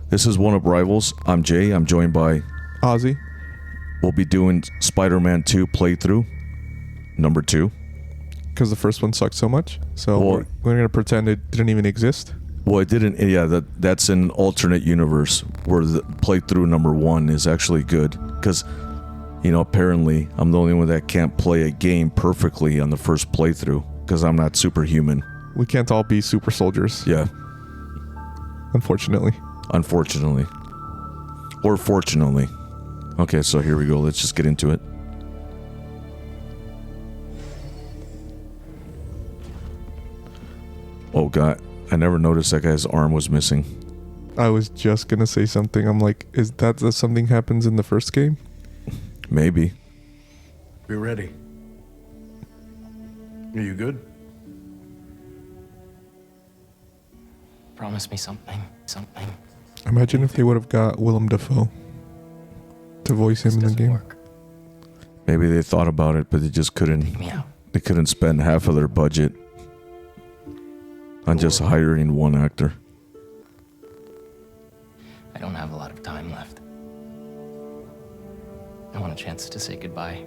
This is One Up Rivals. I'm Jay. I'm joined by Ozzy. We'll be doing Spider-Man 2 playthrough, number 2. Because the first one sucked so much. So Well, we're going to pretend it didn't even exist. Well, it didn't. Yeah, that's an alternate universe where the playthrough number 1 is actually good. Because, apparently I'm the only one that can't play a game perfectly on the first playthrough. Because I'm not superhuman. We can't all be super soldiers. Yeah. Unfortunately. Or fortunately. Okay, so here we go. Let's just get into it. Oh, God. I never noticed that guy's arm was missing. I was just going to say something. I'm like, is that something happens in the first game? Maybe. We're ready. Are you good? Promise me something. Imagine if they would have got Willem Dafoe to voice him in the game. Work. Maybe they thought about it, but they just couldn't. Take me out. They couldn't spend half of their budget on just hiring one actor. I don't have a lot of time left. I want a chance to say goodbye.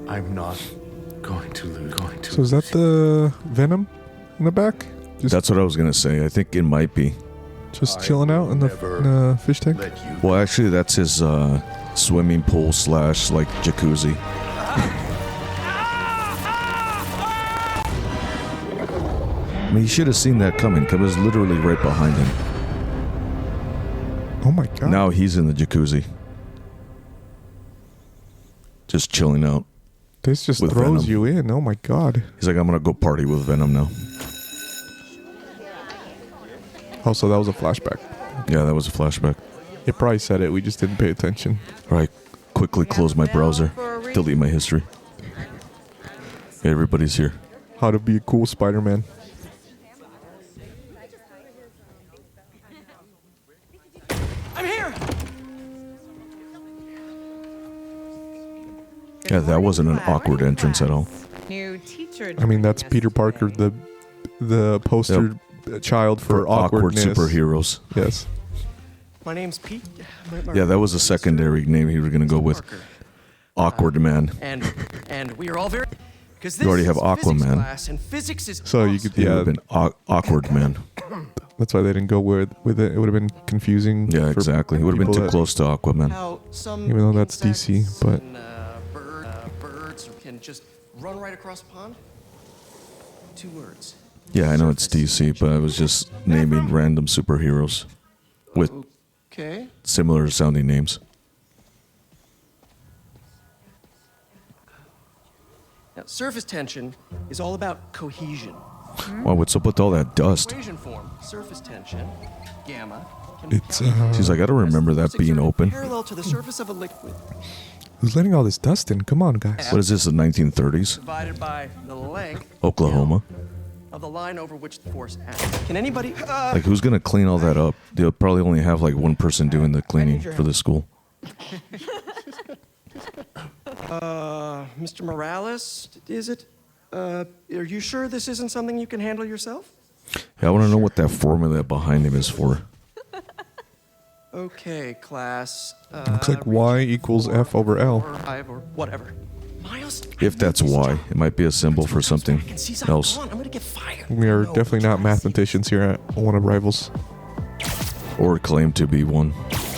I'm not going to lose. So is that the Venom in the back? That's what I was gonna say. I think it might be. Just chilling out in the fish tank? Well, actually, that's his swimming pool / jacuzzi. I mean, you should have seen that coming, because it was literally right behind him. Oh my god. Now he's in the jacuzzi. Just chilling out. This just with throws Venom. you in. Oh my god. He's like, I'm gonna go party with Venom now. Oh, so that was a flashback. Yeah, that was a flashback. It probably said it. We just didn't pay attention. All right, quickly close my browser. Delete my history. Okay, everybody's here. How to be a cool Spider-Man. I'm here! Yeah, that wasn't an awkward entrance at all. New teacher. I mean, that's Peter Parker, the poster child for awkward awkwardness. superheroes. Yes. My name's Pete. Yeah, that was a secondary name he was gonna go with. Awkward Man. And we are all very. Because You already have Aquaman. Class and physics is So you could, He would yeah, have been Awkward Man. that's why they didn't go with it. It would have been confusing. Yeah, for exactly. It would have been people too that- close to Aquaman. how some Even though that's DC, insects but- and, birds can just run right across a pond. 2 words. Yeah, I know it's DC, but I was just naming random superheroes with Okay. similar sounding names. Now, surface tension is all about cohesion. Wow, what's up with all that dust? Equation form, surface tension, gamma. Can It's, She's like, I don't remember that being open. Parallel to the surface of a liquid, Who's letting all this dust in? Come on, guys. What is this, the 1930s? divided by the length Oklahoma? of the line over which the force acts. Can anybody? Like, who's gonna clean all that up? They'll probably only have like one person doing the cleaning for the school. Mr. Morales, is it? Are you sure this isn't something you can handle yourself? Yeah, I want to know what that formula behind him is for. Okay, class. Looks like Y equals F over L. Or I or whatever. Miles. If that's Y, it might be a symbol for something I can see something. else. Come on, I'm gonna get fired. We are No, definitely not mathematicians here at One of Rivals. Or claim to be one.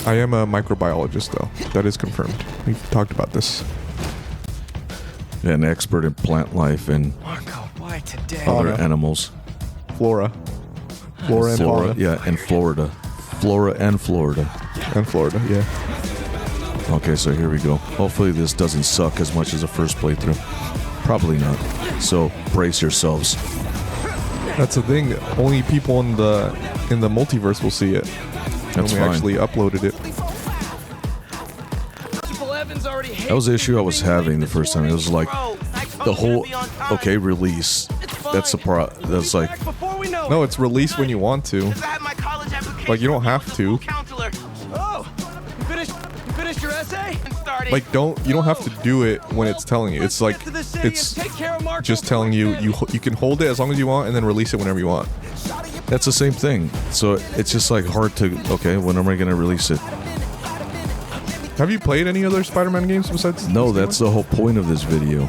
I am a microbiologist, though. That is confirmed. We've talked about this. An expert in plant life and Marco, why today? other Fauna. animals. Flora and fauna. Yeah, and Florida. Flora and Florida. And Florida, yeah. Okay, so here we go. Hopefully this doesn't suck as much as the first playthrough. Probably not. So brace yourselves. That's the thing. Only people in the multiverse will see it. That's when we fine. actually uploaded it. That was the issue I was having the first time. It was like the whole release. That's the that's like No, it's released when you want to. Like, you don't have to. Oh, you finished your essay? Like, you don't have to do it when it's telling you. It's like, it's just telling you, you can hold it as long as you want and then release it whenever you want. That's the same thing. So it's just like hard to, okay, when am I going to release it? Have you played any other Spider-Man games besides? No, that's the whole point of this video.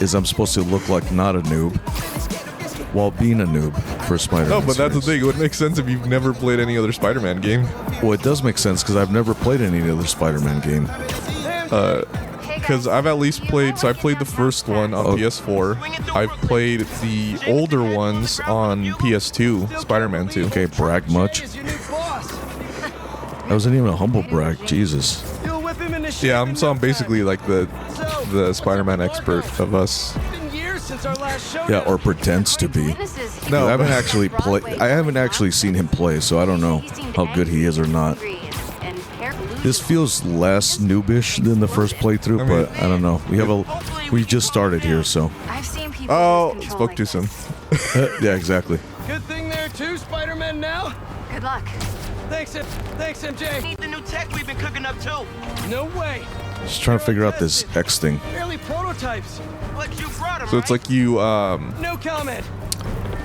Is I'm supposed to look like not a noob while being a noob for Spider-Man. No, but that's the series. thing. It would make sense if you've never played any other Spider-Man game. Well, it does make sense because I've never played any other Spider-Man game. Because I've at least played, so I played the first one on PS4. I've played the older ones on PS2, Spider-Man 2. Okay, brag much? That wasn't even a humble brag, Jesus. Yeah, I'm basically like the Spider-Man expert of us. Yeah, or pretends to be. No, I haven't actually seen him play, so I don't know how good he is or not. This feels less noobish than the first playthrough, but I don't know. We just started here, so. Oh, spoke too soon. Yeah, exactly. Good thing there are 2 Spider-Men now. Good luck. Thanks, MJ. Need the new tech we've been cooking up too. No way. Just trying to figure out this X thing. Barely prototypes. But you brought 'em, So it's like you No comment.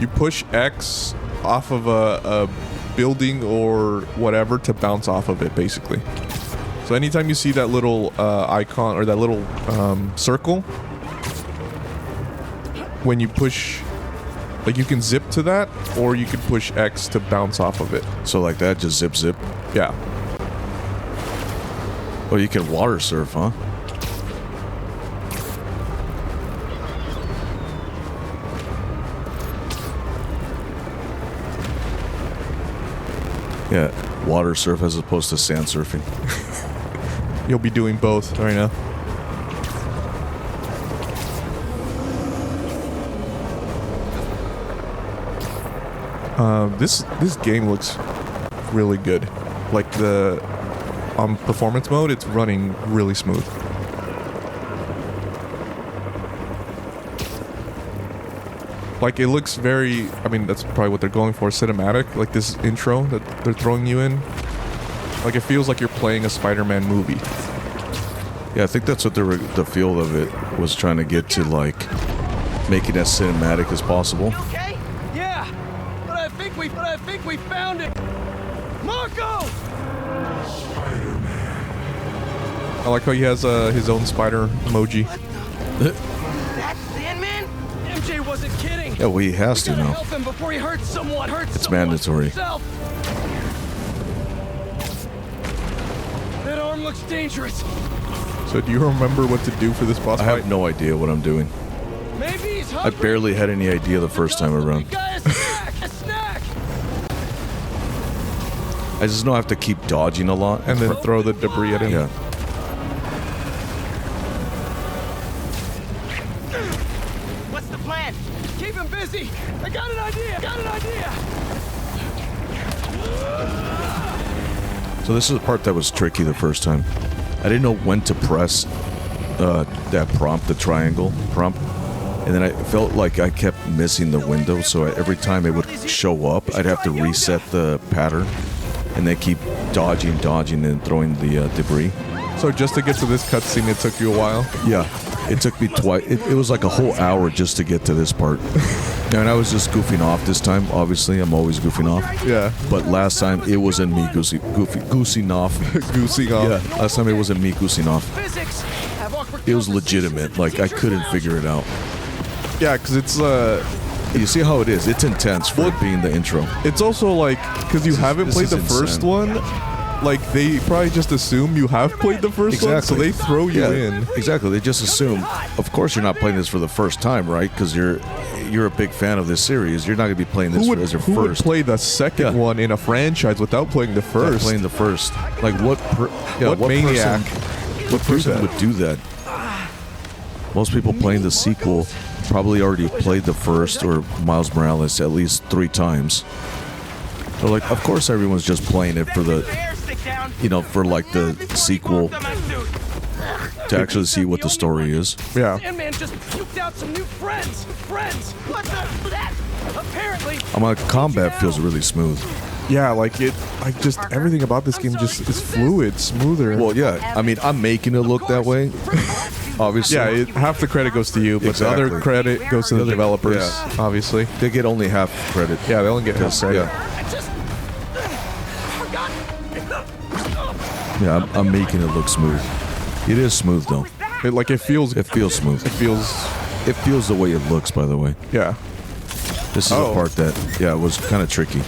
you push X off of a building or whatever to bounce off of it, basically. So anytime you see that little icon or that little circle, when you push, like you can zip to that, or you can push X to bounce off of it. So like that, just zip zip. Yeah. Oh, you can water surf, huh? Yeah, water surf as opposed to sand surfing. You'll be doing both right now. This game looks really good. Like on performance mode, it's running really smooth. Like it looks very, I mean that's probably what they're going for, cinematic, like this intro that they're throwing you in. Like it feels like you're playing a Spider-Man movie. Yeah, I think that's what the feel of it was trying to get to, like make it as cinematic as possible. Okay? Yeah, but I think we found it. Marco! I like how he has his own spider emoji. That's Sandman? MJ wasn't kidding. Yeah, well, he has to Gotta now. help him before he hurts someone. It's mandatory. Himself. That arm looks dangerous. So do you remember what to do for this boss I fight? have no idea what I'm doing. Maybe he's I hungry. barely had any idea the first time around. Guy, a snack, a snack. I just know I have to keep dodging a lot. And then throw the debris at him. Yeah. What's the plan? Keep him busy. I got an idea. So this is the part that was tricky the first time. I didn't know when to press that prompt, the triangle prompt. And then I felt like I kept missing the window, so every time it would show up, I'd have to reset the pattern and then keep dodging and throwing the debris. So just to get to this cutscene, it took you a while? Yeah, it took me twice. It was like a whole hour just to get to this part. And I was just goofing off this time. Obviously, I'm always goofing off. Yeah. But last time, it wasn't me goosing off. Goosing off. Yeah, last time it wasn't me goosing off. Physics. Have awkward It was legitimate. Like, I couldn't figure it out. Yeah, because it's You see how it is? It's intense for it being the intro. it's also like, because you haven't this played is the first insane. one, like they probably just assume you have played the first one, so they throw you in. Exactly. They just assume, of course, you're not playing this for the first time, right? Because you're a big fan of this series. You're not going to be playing this as your Who would first. play the second one in a franchise without playing the Yeah, first? playing the first. Like what maniac what person would do that? Most people playing the sequel probably already played the first or Miles Morales at least 3 times. So like, of course, everyone's just playing it for the, for like the sequel to actually see what the story is. Yeah. Sandman just puked out some new friends. What the? That? Apparently. My combat feels really smooth. Yeah, like just everything about this game just is fluid, smoother. Well, yeah. I mean, I'm making it look that way. Obviously. Yeah, half the credit goes to you, but the other credit goes to the developers, obviously. They get only half credit. Yeah, they only get half credit. Yeah, I'm making it look smooth. It is smooth though. It feels smooth. It It feels the way it looks, by the way. yeah. This is the part that, yeah, it was kind of tricky.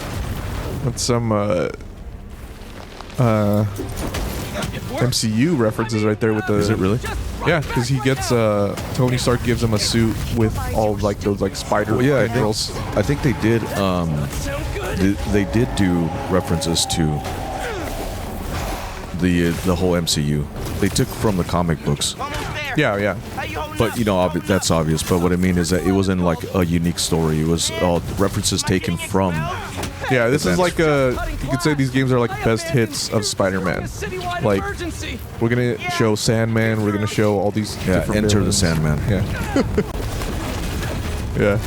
That's some MCU references right there with the. Is it really? Yeah, because he gets Tony Stark gives him a suit with all of, like those like spider tendrils. I think they did. They did do references to the whole MCU. They took from the comic books. Yeah. But you know, that's obvious. But what I mean is that it wasn't like a unique story. It was all references taken from. Yeah, this is like you could say these games are like best hits of Spider-Man. Like, we're gonna show Sandman. We're gonna show all these. Yeah, Enter the Sandman. Yeah. Yeah.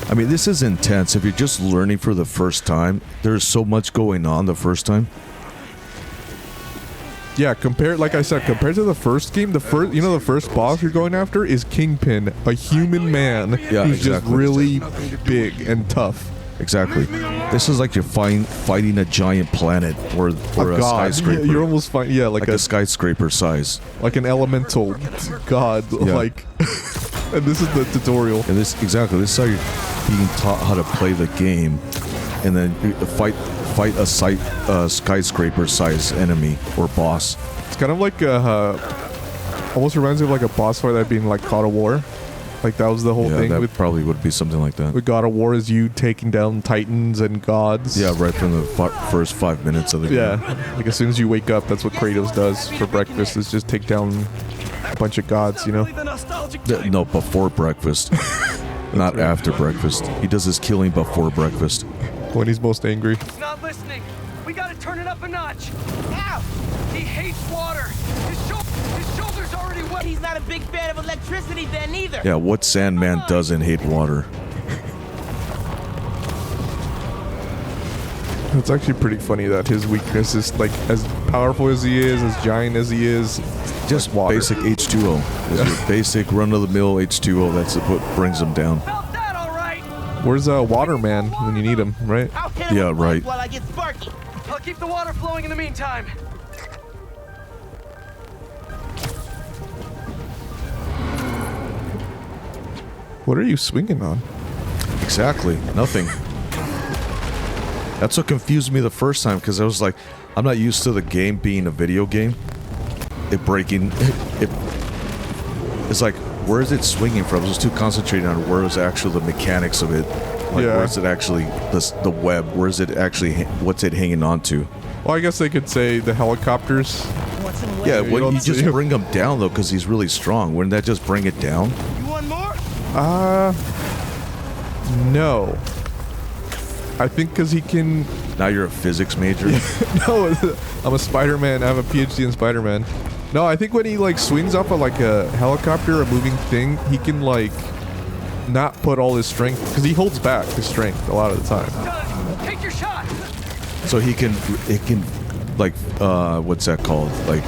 I mean, this is intense. If you're just learning for the first time, there's so much going on the first time. Yeah, like I said, compared to the first game, the first boss you're going after is Kingpin, a human man who's just really big and tough. Exactly. This is like you're fighting a giant planet or a skyscraper. You're almost fighting, like a skyscraper size. Like an elemental god. Yeah. Like, and this is the tutorial. And this is how you're being taught how to play the game, and then you fight a skyscraper size enemy or boss. It's kind of like almost reminds me of like a boss fight that being like God of War. Like that was the whole thing. That probably would be something like that. With God of War is you taking down titans and gods. Yeah, right from the first 5 minutes of the game. Yeah, like as soon as you wake up, that's what Kratos does for breakfast, is just take down a bunch of gods, you know? No, before breakfast. Not after breakfast. He does his killing before breakfast. When he's most angry. He's not listening. We gotta turn it up a notch. Ow! He hates water. His shoulder's already wet. He's not a big fan of electricity then either. Yeah, what Sandman doesn't hate water? It's actually pretty funny that his weakness is like as powerful as he is, as giant as he is. Just water. Basic H2O. Your basic run-of-the-mill H2O. That's what brings him down. Felt that all right. Where's Waterman when you need him, right? Yeah, right. While I get Sparky. I'll keep the water flowing in the meantime. What are you swinging on? Exactly. Nothing. That's what confused me the first time, because I was like, I'm not used to the game being a video game. It's like, where is it swinging from? I was too concentrated on where is actually the mechanics of it. Like, where is it actually, the web, where is it actually, what's it hanging on to? Well, I guess they could say the helicopters. Yeah, You when don't you just see- bring him down, though, because he's really strong. Wouldn't that just bring it down? You want more? No. I think because he can... Now you're a physics major? No, I'm a Spider-Man. I have a PhD in Spider-Man. No, I think when he, like, swings off of, like, a helicopter, a moving thing, he can, like, not put all his strength... Because he holds back his strength a lot of the time. Take your shot. So it can, like, what's that called? Like,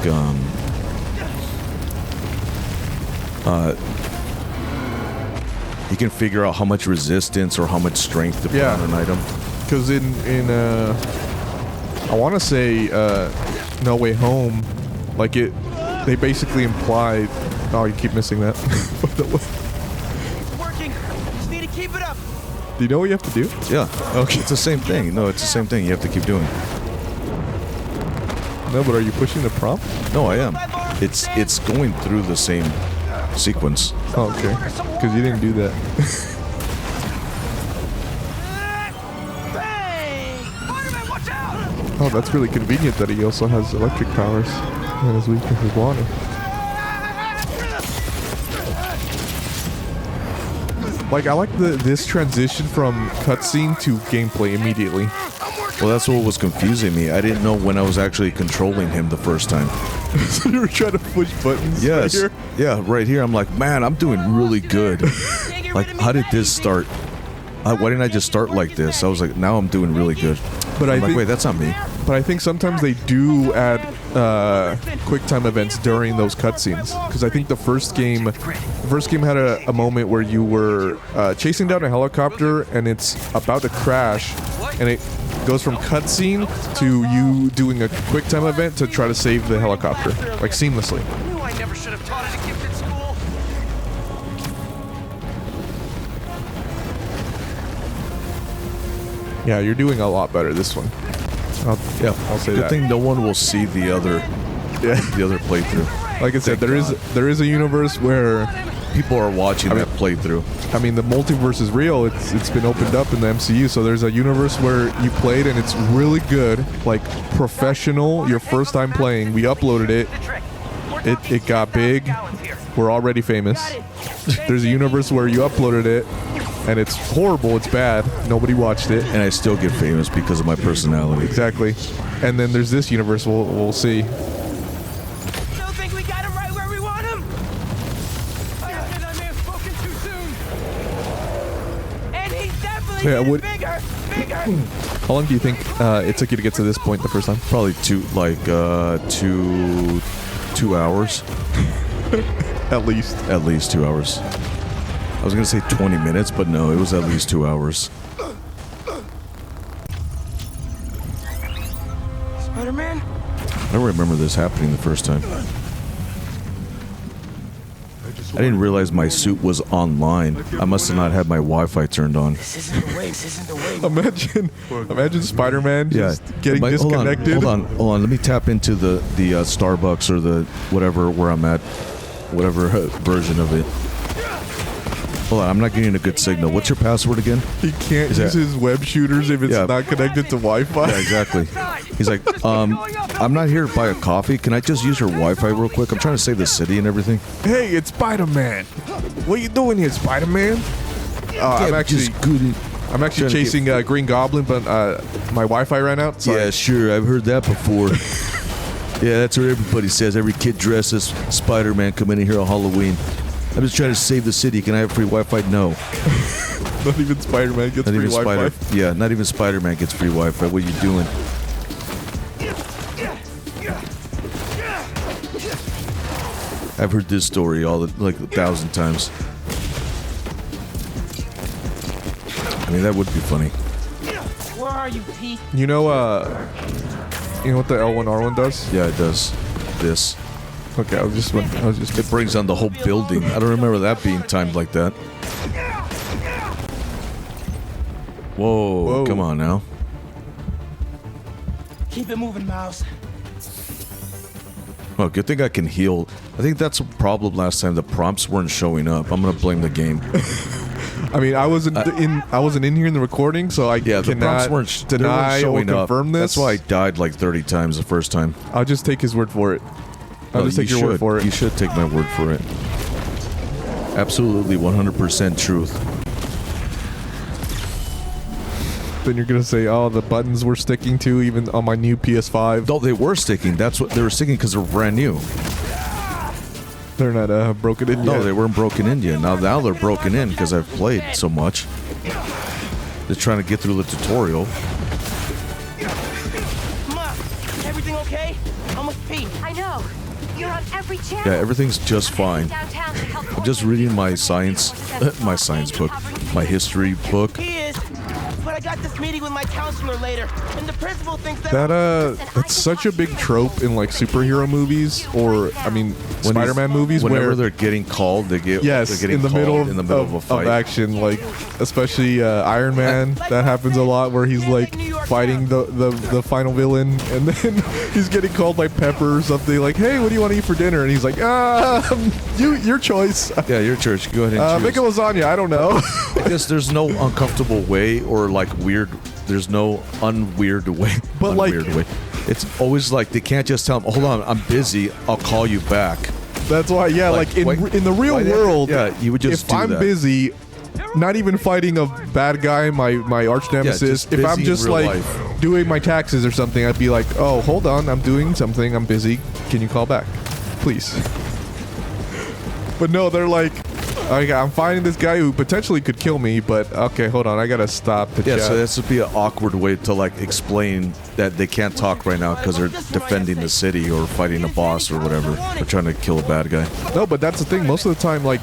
he can figure out how much resistance or how much strength to put on an item. Because in I want to say No Way Home, like they basically implied. Oh, you keep missing that. Working. Just need to keep it up. Do you know what you have to do? Yeah. Okay. It's the same thing. No, it's the same thing. You have to keep doing. No, but are you pushing the prompt? No, I am. It's going through the same sequence. Oh, okay. Because you didn't do that. Bang! Spider-Man, watch out! Oh, that's really convenient that he also has electric powers and his weakness is water. Like, I like this transition from cutscene to gameplay immediately. Well, that's what was confusing me. I didn't know when I was actually controlling him the first time. So you were trying to push buttons? Yes. Right here? Yeah, right here. I'm like, man, I'm doing really good. Like, how did this start? why didn't I just start like this? I was like, now I'm doing really good. But I'm like, wait, that's not me. But I think sometimes they do add quick time events during those cutscenes, because I think the first game had a moment where you were chasing down a helicopter and it's about to crash, and it goes from cutscene to you doing a quick time event to try to save the helicopter, like seamlessly. I knew I never should have taught at a gifted school. Yeah, you're doing a lot better this one. I'll say Good that. thing no one will see the other playthrough. Like I said, there is a universe where, People are watching that playthrough. I mean, the multiverse is real. It's been opened up in the MCU, so there's a universe where you played and it's really good, like professional. Your first time playing, we uploaded it. It got big. We're already famous. There's a universe where you uploaded it and it's horrible. It's bad. Nobody watched it. And I still get famous because of my personality. Exactly. And then there's this universe. We'll see. Still think we got him right where we want him? I admit I may have spoken too soon. And he's definitely Yeah, getting what- bigger. How long do you think it took you to get to this point the first time? Probably 2 hours. At least. At least 2 hours. I was gonna say 20 minutes, but no, it was at least 2 hours. Spider-Man? I don't remember this happening the first time. I didn't realize my suit was online. I must have not had my Wi-Fi turned on. This isn't the way. This isn't the way. Imagine Spider-Man just getting But disconnected. Hold on. Let me tap into the Starbucks or the whatever where I'm at, whatever version of it. Hold on, I'm not getting a good signal. What's your password again? He can't Is use that- his web shooters if it's Yeah. not connected to Wi-Fi. Yeah, exactly. He's like, I'm not here to buy a coffee. Can I just use your Wi-Fi real quick? I'm trying to save the city and everything. Hey, it's Spider-Man. What you doing here, Spider-Man? I'm actually Trying to chasing Green Goblin, but my Wi-Fi ran out. So Yeah, sure. I've heard that before. Yeah, that's what everybody says. Every kid dressed as Spider-Man coming in here on Halloween. I'm just trying to save the city. Can I have free Wi-Fi? No. not even Spider-Man gets Not free even Wi-Fi. Yeah, not even Spider-Man gets free Wi-Fi. What are you doing? I've heard this story like 1,000 times. I mean, that would be funny. Where are you, Pete? You know what the L1R1 does? Yeah, it does. This. Okay, I was just. It brings down the whole building. I don't remember that being timed like that. Whoa. Come on now. Keep it moving, Miles. Well, good thing I can heal. I think that's a problem last time. The prompts weren't showing up. I'm gonna blame the game. I mean, I wasn't in here in the recording, so I Yeah, the prompts cannot weren't deny or showing up. confirm this. That's why I died like 30 times the first time. I'll just take his word for it. I'll No, just take you your word should. for it. You should take my word for it. Absolutely 100% truth. Then you're gonna say, "Oh, the buttons were sticking to even on my new PS5." No, they were sticking. That's what they were sticking because they're brand new. They're not broken in No, yet. they weren't broken in yet. Now they're broken in because I've played so much. They're trying to get through the tutorial. Ma, everything okay? I'm with Pete. I know. You're on every channel. Yeah, everything's just fine. Downtown to help I'm just reading my science book, my history book. He is. But I got this meeting with my counselor later, and the principal thinks that That's such a big trope in like superhero movies, or I mean, Spider-Man movies, Whenever where they're getting called, they're getting in the called middle in the middle of a fight. action, like especially Iron Man. That happens a lot where he's like fighting the final villain, and then he's getting called by Pepper or something like, "Hey, what do you want to eat for dinner?" And he's like, your choice. Yeah, your church. Go ahead and Make a choose. lasagna. I don't know. I guess there's no uncomfortable way or like weird. There's no unweird way. But, like- unweird way. It's always like they can't just tell them, "Hold on, I'm busy. I'll call you back." That's why, yeah, Like, like in the real why they- world, yeah, you would just if do I'm that. busy, not even fighting a bad guy, my arch nemesis, just if I'm busy in just real like life. doing my taxes or something, I'd be like, "Oh, hold on, I'm doing something, I'm busy. Can you call back, please?" But no, they're like, I'm fighting this guy who potentially could kill me, but okay, hold on. I gotta stop the Yeah, chat. so this would be an awkward way to like explain that they can't talk right now because they're defending the city or fighting a boss or whatever. Or trying to kill a bad guy. No, but that's the thing. Most of the time, like,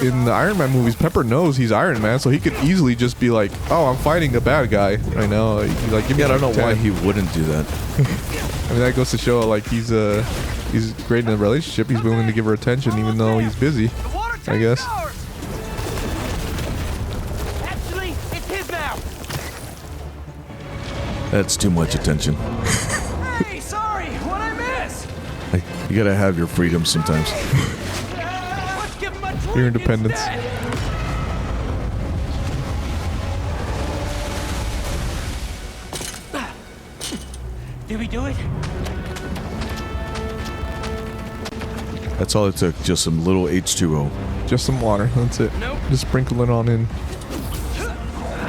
in the Iron Man movies, Pepper knows he's Iron Man, so he could easily just be like, "Oh, I'm fighting a bad guy right now." Like, give me Yeah, I don't know 10. why he wouldn't do that. I mean, that goes to show like he's great in a relationship. He's willing to give her attention even though he's busy. I guess. Actually, it's his now. That's too much attention. Hey, sorry, what'd I miss? Like, you gotta have your freedom sometimes. Let's give him a drink Your independence. instead. Did we do it? That's all it took. Just some little H2O. Just some water. That's it. Nope. Just sprinkle it on in.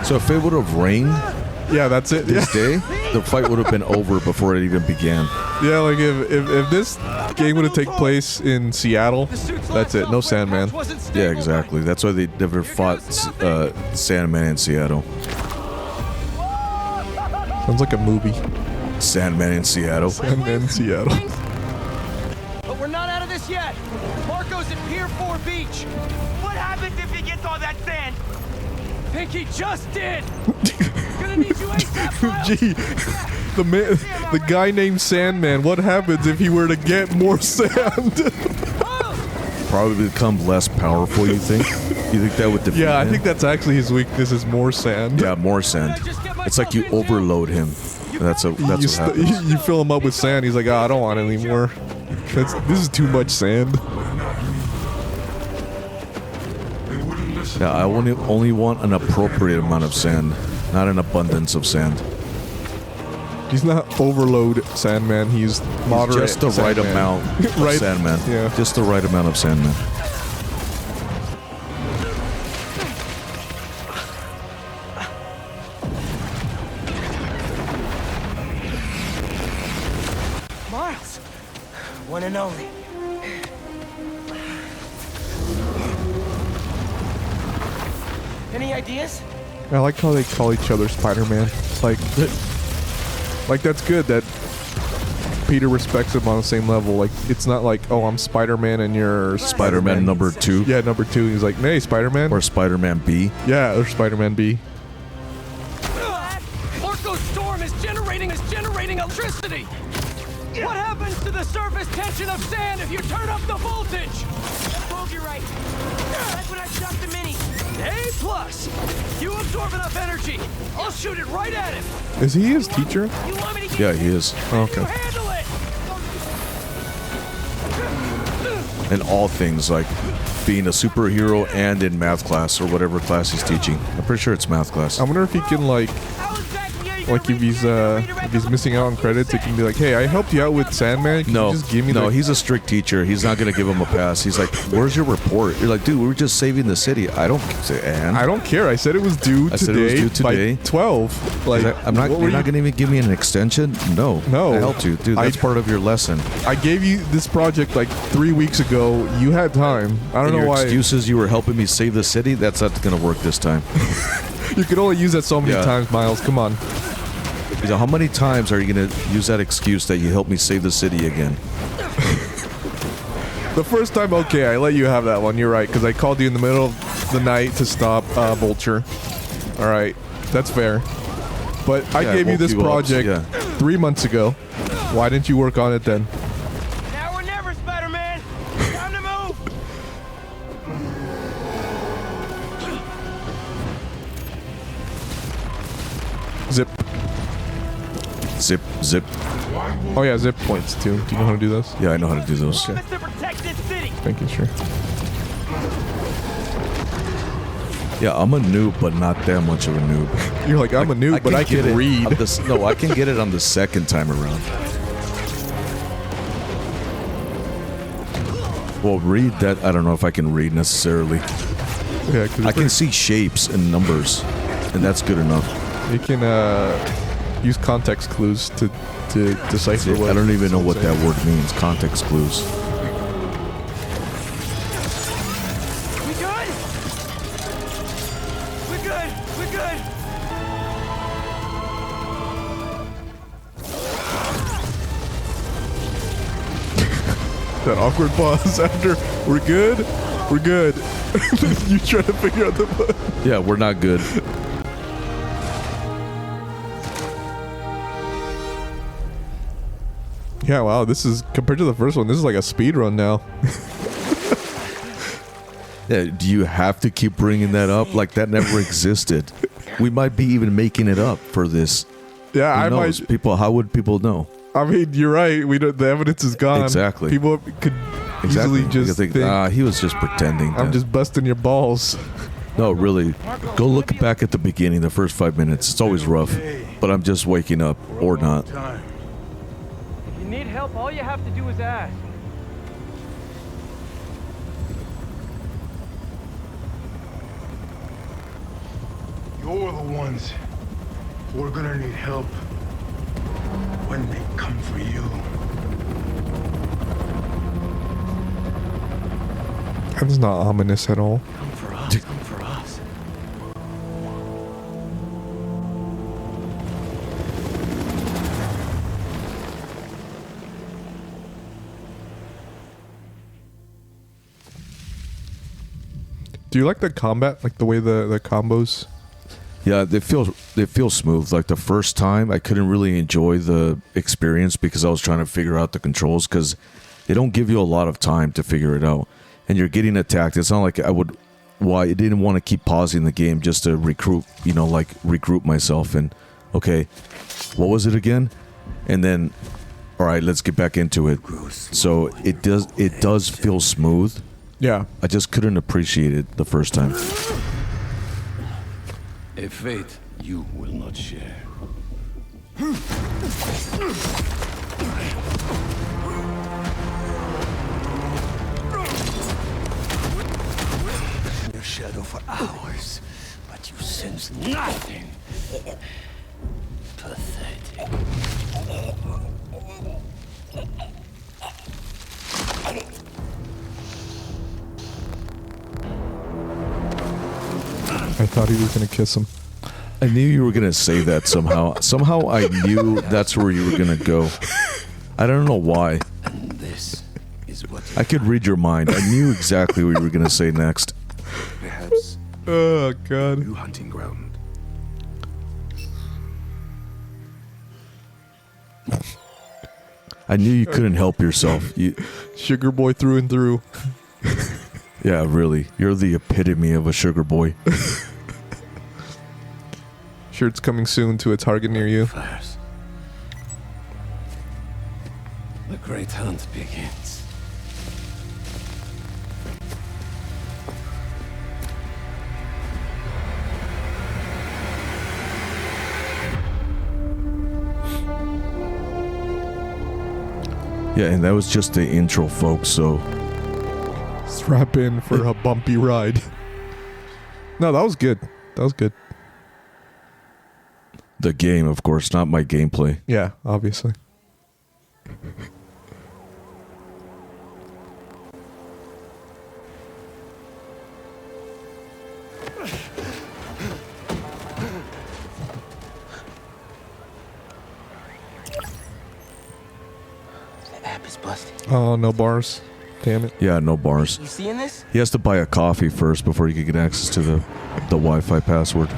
So if it would have rained Yeah, that's it. this day, the fight would have been over before it even began. Yeah, like if this game would have taken place in Seattle, that's it. No Sandman. Yeah, exactly. That's why they never fought Sandman in Seattle. Sounds like a movie. Sandman in Seattle. Sandman in Seattle. But we're not out of this yet. Marco's at Pier 4 Beach. What happens if he gets all that sand? Think he just did. Gonna need you ASAP, Miles. Gee, the guy named Sandman. What happens if he were to get more sand? Probably become less powerful, you think? You think that would defeat Yeah, I him? think that's actually his weakness is more sand. Yeah, more sand. It's like you overload him. That's what happens. You fill him up with sand. He's like, oh, I don't want any more. This is too much sand. Yeah, I only want an appropriate amount of sand, not an abundance of sand. He's not overload Sandman. He's moderate. Just the right Sandman. amount of Right. Sandman. Yeah. Just the right amount of Sandman. Miles. One and only. Any ideas? I like how they call each other Spider-Man. Like that's good that Peter respects him on the same level. Like it's not like, oh, I'm Spider-Man and you're Spider-Man number 2. Yeah, number 2. He's like, hey, Spider-Man. Or Spider-Man B. Yeah, or Spider-Man B. Marco's storm is generating electricity. What happens to the surface tension of sand if you turn up the voltage? That bogey right. That's when I shot the mini. A plus. You absorb enough energy. I'll shoot it right at him. Is he his teacher? You want me to get Yeah, he is. Okay. you handle it. In all things, like being a superhero and in math class or whatever class he's teaching. I'm pretty sure it's math class. I wonder if he can like if he's missing out on credits, it can be like, hey, I helped you out with Sandman. Can No, you just give me no, the he's a strict teacher. He's not gonna give him a pass. He's like, "Where's your report?" You're like, "Dude, we were just saving the city." I don't say, and I don't care. I said it was due I said it was today, due today. by 12. Like, I'm not. what You're were not gonna even give me an extension. No, No. I helped you, dude. That's I- part of your lesson. I gave you this project like 3 weeks ago. You had time. I don't And know your why. excuses you were helping me save the city. That's not gonna work this time. You could only use that so many Yeah. times, Miles. Come on. So how many times are you gonna use that excuse that you helped me save the city again? The first time, okay, I let you have that one. You're right, because I called you in the middle of the night to stop Vulture. All right, that's fair. But I Yeah, gave you woke this you up, project yeah. 3 months ago. Why didn't you work on it then? Now or never, Spider-Man. Time to move. Zip. Zip, zip. Oh yeah, zip points too. Do you know how to do those? Yeah, I know how to do those. Promise to protect this city. Making sure. Yeah, I'm a noob, but not that much of a noob. You're like, I'm a noob, but I get can it read. on this- no, I can get it on the second time around. Well, read that. I don't know if I can read necessarily. Yeah, 'cause I can see shapes and numbers, and that's good enough. you can use context clues to decipher what. I don't even know it's what saying. that word means. Context clues. good. We're good. That awkward pause after we're good. We're good. You try to figure out the button. Yeah, we're not good. Yeah, wow. This is compared to the first one. This is like a speed run now. Yeah, do you have to keep bringing that up? Like that never existed. We might be even making it up for this. Yeah, Who I knows? might. People, how would people know? I mean, you're right. We don't, the evidence is gone. Exactly. People could easily just think, he was just pretending. I'm just busting your balls. No, really. Go look back at the beginning, the first 5 minutes. It's always rough. But I'm just waking up, or not. If you need help, all you have to do is ask. You're the ones who are gonna need help when they come for you. That's not ominous at all. Come for us. Come for us. Do you like the combat? Like the way the combos? Yeah, they feel smooth. Like the first time, I couldn't really enjoy the experience because I was trying to figure out the controls because they don't give you a lot of time to figure it out, and you're getting attacked. It's not like I didn't want to keep pausing the game just to regroup myself and okay, what was it again? And then, all right, let's get back into it. So it does feel smooth. Yeah. I just couldn't appreciate it the first time. A fate you will not share. Your shadow for hours, but you sense nothing. Pathetic. I thought he was gonna kiss him. I knew you were gonna say that somehow. Somehow I knew that's where you were gonna go. I don't know why. And this is what I could read your mind. I knew exactly what you were gonna say next. perhaps Oh god. new hunting ground. I knew you couldn't help yourself. Sugar boy through and through. Yeah, really. You're the epitome of a sugar boy. Sure, it's coming soon to a target near you. Fires. The great hunt begins. Yeah, and that was just the intro, folks, so Strap in for a bumpy ride. No, that was good. That was good. the game, of course, not my gameplay. Yeah, obviously. The app is busted. Oh, no bars. Damn it. Yeah, no bars. You seeing this? He has to buy a coffee first before he can get access to the Wi-Fi password.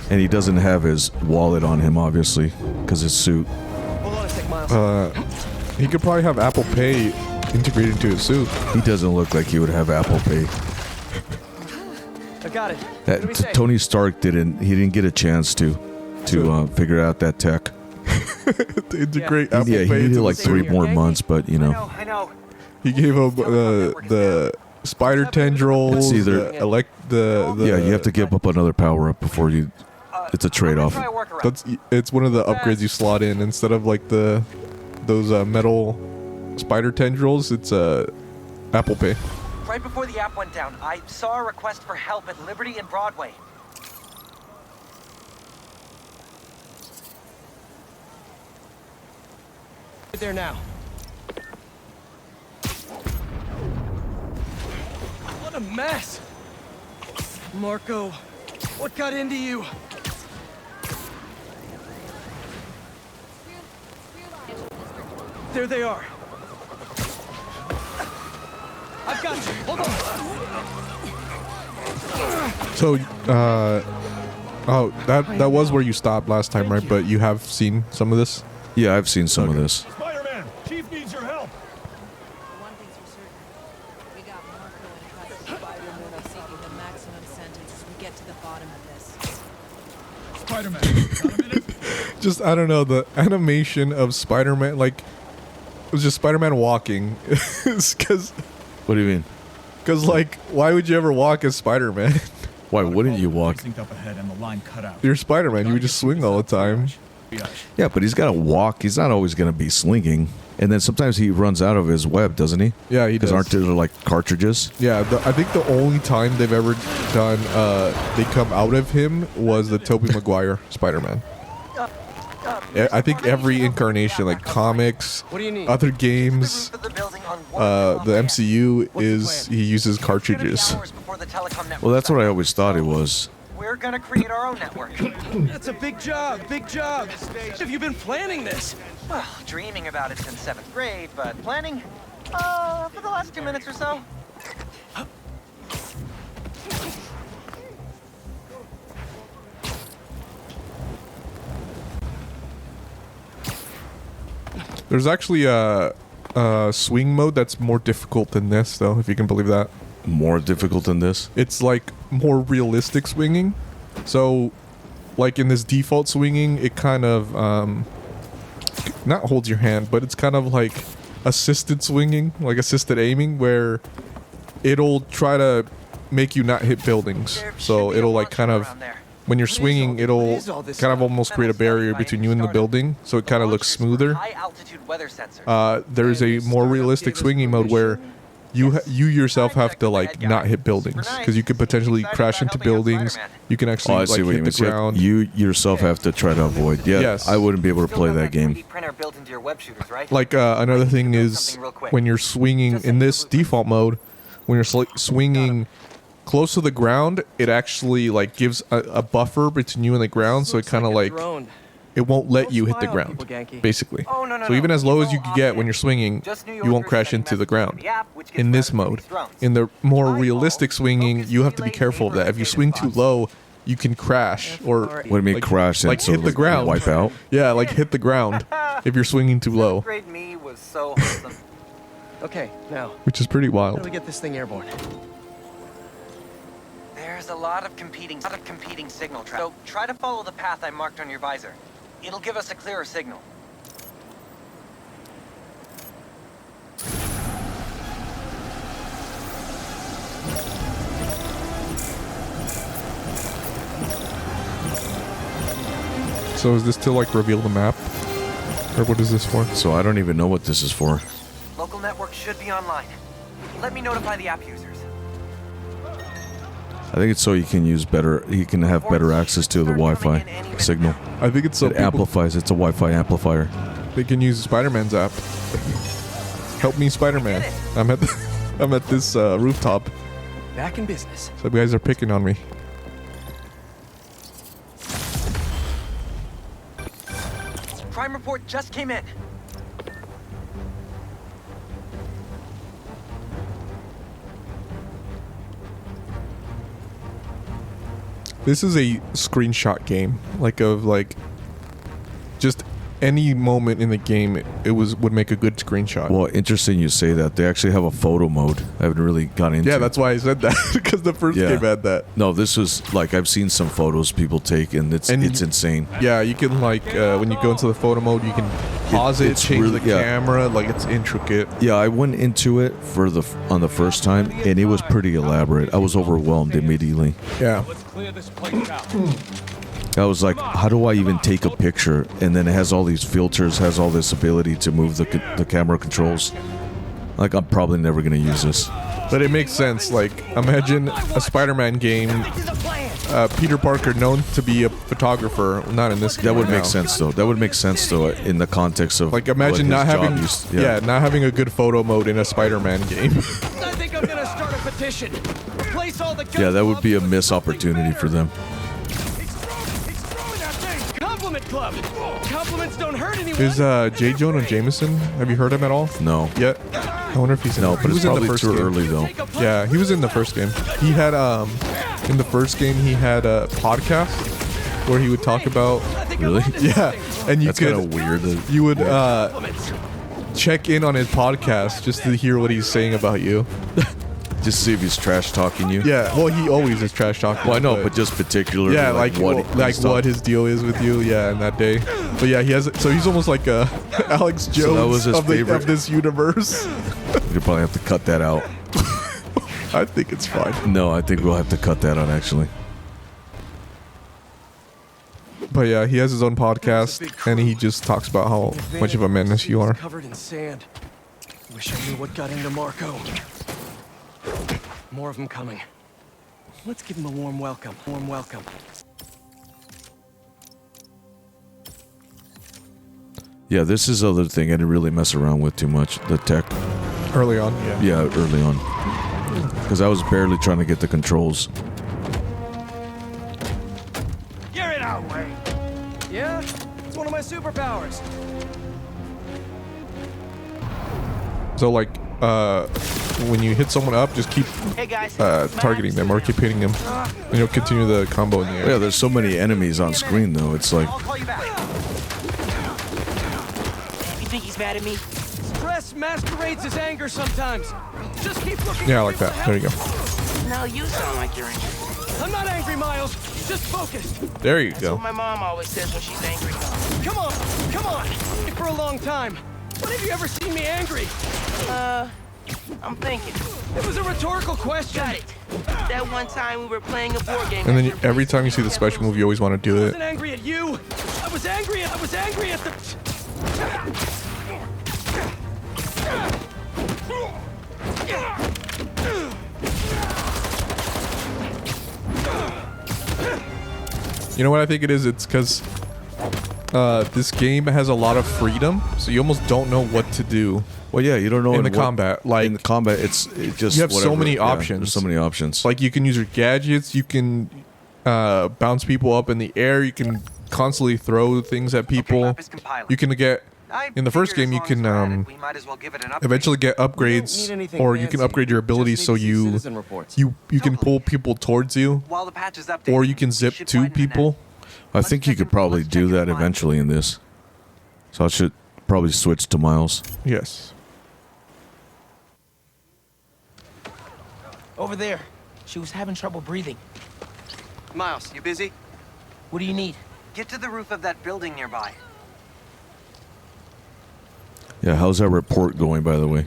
And he doesn't have his wallet on him, obviously, because his suit. Hold on a sec, Miles. He could probably have Apple Pay integrated into his suit. He doesn't look like he would have Apple Pay. I got it. What do we say? Tony Stark didn't. He didn't get a chance to figure out that tech. To integrate Apple Yeah, he Pay needed into like the 3 suit. more months, but you know. I know. He gave him the spider tendrils. It's either- Yeah, you have to give up another power up before you. It's a trade-off. Try a workaround. It's one of the upgrades you slot in instead of like those metal spider tendrils. It's Apple Pay. Right before the app went down, I saw a request for help at Liberty and Broadway. Right there now. What a mess. Marco, what got into you? There they are. I've got you. Hold on. So, oh, that was where you stopped last time, right? But you have seen some of this? Yeah, I've seen some of this. Spider-Man, Chief needs your help. One thing's for certain. We got Marco and Krux. Spider-Man are seeking the maximum sentence as we get to the bottom of this. Spider-Man, got a minute? Just, I don't know, the animation of Spider-Man, like, it was just Spider-Man walking. Because, What do you mean? like, why would you ever walk as Spider-Man? Why wouldn't you walk? Synced up ahead and the line cut out. You're Spider-Man, you would just swing all the time. Yeah, but he's got to walk. He's not always going to be slinging. And then sometimes he runs out of his web, doesn't he? Yeah, he Because does. aren't there like cartridges? Yeah, I think the only time they've ever done, they come out of him was the Tobey Maguire Spider-Man. I think every incarnation, like comics, What do you need? other games, The building on the MCU What's the is plan? he uses cartridges. Well, that's what I always thought it was. We're gonna create our own network. That's a big job, big job. Have you been planning this? Well, dreaming about it since 7th grade, but planning, for the last 2 minutes or so. There's actually a swing mode that's more difficult than this, though, if you can believe that. More difficult than this? It's like more realistic swinging. So, like in this default swinging, it kind of not holds your hand, but it's kind of like assisted swinging, like assisted aiming, where it'll try to make you not hit buildings. So it'll like kind of, when you're swinging, it'll kind of almost create a barrier between you and the building, so it kind of looks smoother. High altitude weather sensors. There's a more realistic swinging mode where you yourself have to like not hit buildings, because you could potentially crash into buildings. You can actually Oh, I see like what you hit mean. the So ground. you yourself have to try to avoid. Yeah, Yes. I wouldn't be able to play that game. 3D printer built into your web shooters, right? Like another thing is when you're swinging in this default mode, when you're swinging close to the ground, it actually like gives a buffer between you and the ground, so it kind of like Drone. it won't let Don't you hit the spy on ground, people, Genki. basically. Oh, no, So even no. as low as you It's can all get option. when you're swinging, Just New you won't Yorkers crash sending into the messages ground. to the app, which gets In this routed to mode, these drones. in the more Eyeball, realistic swinging, focus, you have to be relay, careful of that. If you swing too low, you can crash or What do you mean like- crash? like so hit the ground. Wipe out? Yeah, like hit the ground if you're swinging too low, 7th grade me was so wholesome. Okay, now, which is pretty how do wild. we get this thing airborne? There's a lot of competing signal traffic. So try to follow the path I marked on your visor. It'll give us a clearer signal. So is this to like reveal the map, or what is this for? So I don't even know what this is for. Local network should be online. Let me notify the app users. I think it's so you can use better. You can have better access to the Wi-Fi signal. I think it's so It people, amplifies. It's a Wi-Fi amplifier. they can use Spider-Man's app. Help me, Spider-Man. I'm at I'm at this rooftop. Back in business. So guys are picking on me. Crime report just came in. This is a screenshot game, like of like just any moment in the game. It would make a good screenshot. Well, interesting you say that. They actually have a photo mode. I haven't really got into. Yeah, that's why I said that, because the first Yeah. game had that. No, this was like I've seen some photos people take, and it's insane. Yeah, you can like when you go into the photo mode, you can pause it, it's change really- the yeah. camera, like it's intricate. Yeah, I went into it on the first time, and it was pretty elaborate. I was overwhelmed immediately. Yeah, Let's clear this place out. I was like, how do I even take a picture? And then it has all these filters, has all this ability to move the camera controls. Like, I'm probably never going to use this. but it makes sense. Like, imagine a Spider-Man game. Peter Parker, known to be a photographer, not in this game. That would right make now. sense, though. That would make sense, though, in the context of Like, imagine what not his job having used- not having a good photo mode in a Spider-Man game. I think I'm gonna start a petition. replace all the gun Yeah, that would be a clubs with missed something opportunity better. for them. It's throwing that thing. Compliment club. Compliments don't hurt anyone. Is J. Jonah Jameson? Have you heard him at all? No. Yet? I wonder if he's in No, he but it's was in the probably first too game. early though. Yeah, he was in the first game. He had in the first game he had a podcast where he would talk about Really? yeah, and you That's kind could of weird. you would check in on his podcast just to hear what he's saying about you. Just see if he's trash talking you. Yeah, well he always is trash talking. Well, I know, but just particularly yeah, like what his deal is with you. Yeah, in that day. But yeah, he has. So he's almost like Alex Jones that was his favorite. of this universe. We'll probably have to cut that out. I think it's fine. No, I think we'll have to cut that out actually. But yeah, he has his own podcast, and he just talks about how much of a menace you are. Covered in sand. Wish I knew what got into Marco. More of them coming. Let's give him a warm welcome. Warm welcome. Yeah, this is the other thing I didn't really mess around with too much. The tech. Early on, yeah. Yeah, early on. Because I was barely trying to get the controls. You're in our way. Yeah, it's one of my superpowers. So like, when you hit someone up, just keep Hey guys. targeting them or keep hitting them, and you'll continue the combo in the air. Yeah, there's so many enemies on screen though. It's like, I'll call you back. You think he's mad at me? Stress masquerades as anger sometimes. Just keep looking. Yeah, for like people that. to There you help. go. Now you sound like you're angry. I'm not angry, Miles. Just focused. There you That's go. what my mom always says when she's angry. Come on, come on. For a long time. When have you ever seen me angry? I'm thinking. It was a rhetorical question. Got it. That one time we were playing a board game. And then every time you see the special move, you always want to do I it. wasn't angry at you. I was angry at the. You know what I think it is? It's because this game has a lot of freedom, so you almost don't know what to do. well, yeah, you don't know In the what- combat, like- in the combat, it just You have so whatever. many Yeah, options. There's so many options. Like you can use your gadgets, you can bounce people up in the air, you can constantly throw things at people. map is compiling. You can get I in the first figured game as you long as we're at can it, we might as well give it an upgrade. eventually get upgrades, or you can upgrade your abilities so you can pull people towards you, While the patch is updated, or you can we zip should to widen the net. people. I think you could probably do that eventually in this. So I should probably switch to Miles. Yes. Over there. She was having trouble breathing. Miles, you busy? What do you need? Get to the roof of that building nearby. Yeah, how's that report going, by the way?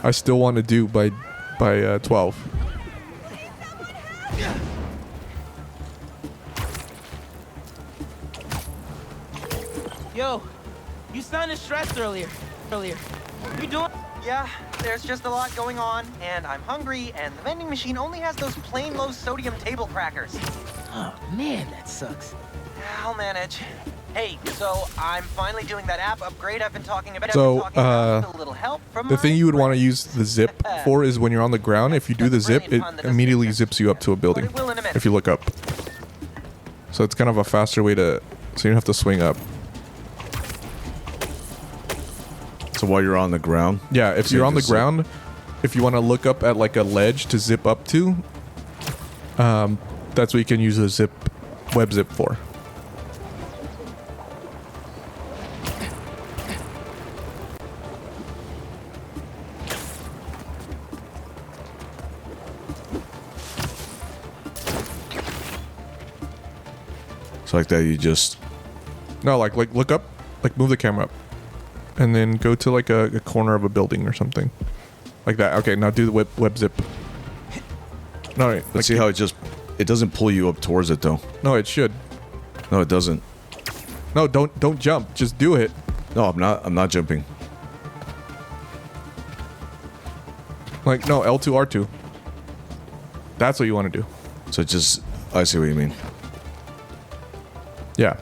I still want to do by 12. Yo, you sounded stressed earlier. You doing? Yeah, there's just a lot going on, and I'm hungry, and the vending machine only has those plain low-sodium table crackers. Oh man, that sucks. I'll manage. Hey, so I'm finally doing that app upgrade I've been talking about. So, with a little help from The my thing you would want to friends. use the zip for is when you're on the ground. If you do the zip, it immediately zips you up to a building. But it will in a minute. If you look up. So it's kind of a faster way to, so you don't have to swing up. So while you're on the ground, Yeah, if So you're you on the just zip. ground, if you want to look up at like a ledge to zip up to, that's what you can use the web zip for. so like that, you just No, like look up, like move the camera up, and then go to like a corner of a building or something, like that. Okay, now do the web zip. No, wait, let's see how it doesn't pull you up towards it though. No, it should. No, it doesn't. No, don't jump. Just do it. No, I'm not jumping. Like no, L2 R2. That's what you want to do. So just, I see what you mean. Yeah.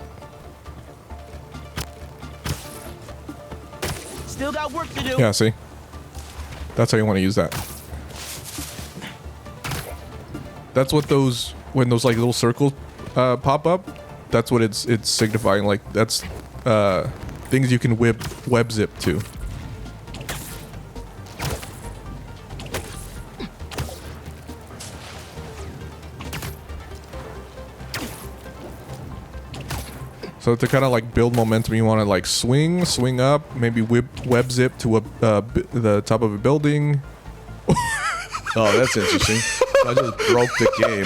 Still got work to do. Yeah. See. That's how you want to use that. That's what those when those like little circles pop up. That's what it's signifying. Like that's things you can web zip to. So to kind of like build momentum, you want to like swing up, maybe web zip to the top of a building. Oh, that's interesting. I just broke the game.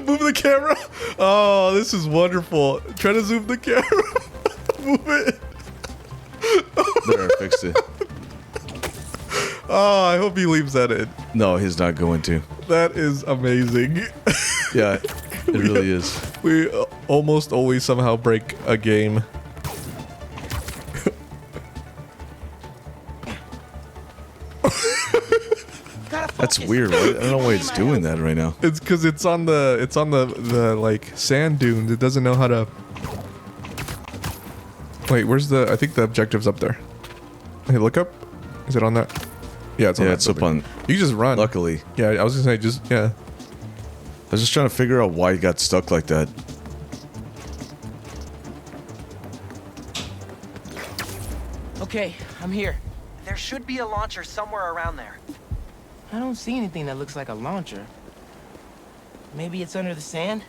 Move the camera. Oh, this is wonderful. Try to zoom the camera. Move it. There, I fixed it. Oh, I hope he leaves that in. No, he's not going to. That is amazing. Yeah, it really is. We almost always somehow break a game. That's weird. I don't know why it's doing that right now. It's because it's on the like sand dunes. It doesn't know how to. Wait, where's the? I think the objective's up there. Hey, look up. Is it on that? Yeah, it's on that. Yeah, it's up on. You just run. Luckily. Yeah, I was gonna say just yeah. I was just trying to figure out why he got stuck like that. Okay, I'm here. There should be a launcher somewhere around there. I don't see anything that looks like a launcher. Maybe it's under the sand?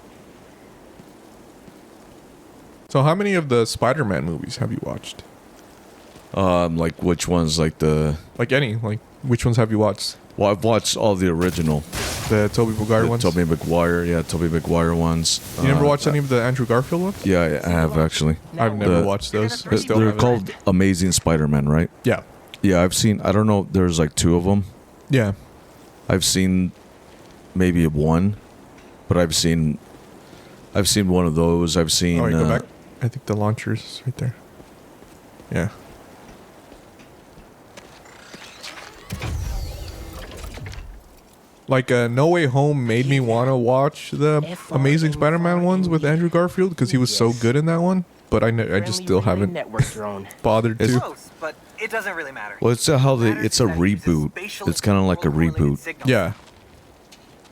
So how many of the Spider-Man movies have you watched? Like which ones? Like the. Like any? Like which ones have you watched? Well, I've watched all the original. The Tobey Maguire ones? Tobey Maguire, yeah, Tobey Maguire ones. You never watched any of the Andrew Garfield ones? Yeah, I have actually. I've never watched those. I still They're haven't. called Amazing Spider-Man, right? Yeah. Yeah, I've seen. I don't know. There's like 2 of them. Yeah. I've seen maybe 1, but I've seen one of those. I've seen. Oh, wait, go back. I think the launcher's right there. Yeah. Like, No Way Home made me want to watch the Amazing Spider-Man ones with Andrew Garfield because he was so good in that one. But I just still haven't bothered to. Close, but it doesn't really matter. Well, it's how they. It's a reboot. It's kind of like a reboot. Yeah.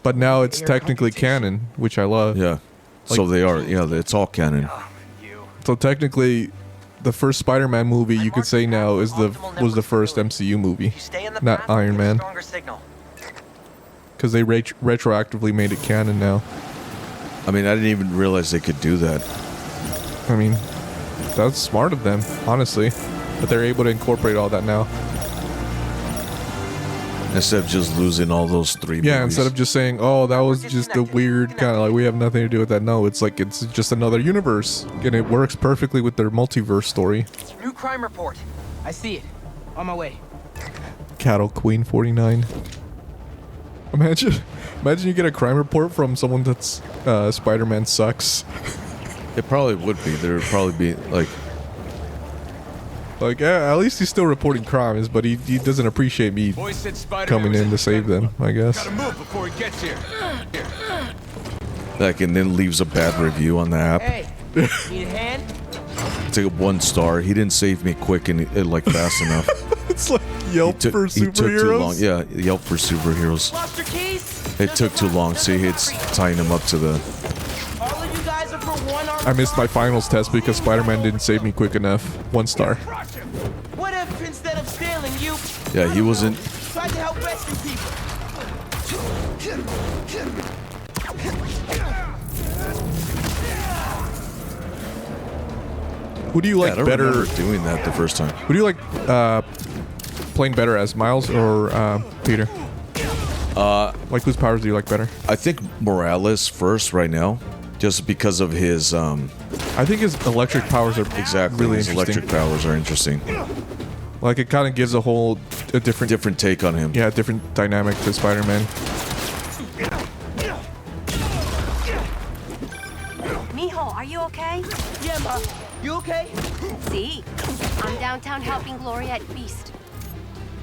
But now it's technically canon, which I love. Yeah. So they are. Yeah, it's all canon. So technically, the first Spider-Man movie you could say now was the first MCU movie, not Iron Man. Because they retroactively made it canon now. I mean, I didn't even realize they could do that. I mean, that's smart of them, honestly. But they're able to incorporate all that now. Instead of just losing all those 3 movies. Yeah, instead of just saying, oh, that was just a weird kind of like, we have nothing to do with that. No, it's like, it's just another universe. And it works perfectly with their multiverse story. New crime report. I see it. On my way. Cattle Queen 49. Imagine you get a crime report from someone that's Spider-Man sucks. It probably would be. There would probably be like, at least he's still reporting crimes, but he doesn't appreciate me coming in to save them, I guess. Gotta move before he gets here. like, and then leaves a bad review on the app. Hey, need a hand? Take 1 star. He didn't save me quick and like fast enough. It's like Yelp for superheroes. He took too long. Yeah, Yelp for superheroes. Lost your keys? It took too long. See, it's tying him up to the. All of you guys are for one arm. I missed my finals test because Spider-Man didn't save me quick enough. 1 star. What if instead of stealing you? Yeah, he wasn't. Tried to help rescue people. Who do you like I don't better? remember doing that the first time. Who do you like playing better as, Miles or Peter? Like whose powers do you like better? I think Morales first right now, just because of his. I think his electric powers are Exactly, really his interesting. electric powers are interesting. Like it kind of gives a different take on him. Yeah, different dynamic to Spider-Man. Mijo, are you okay? Yeah, Ma. You okay? See? I'm downtown helping Gloria at Feast.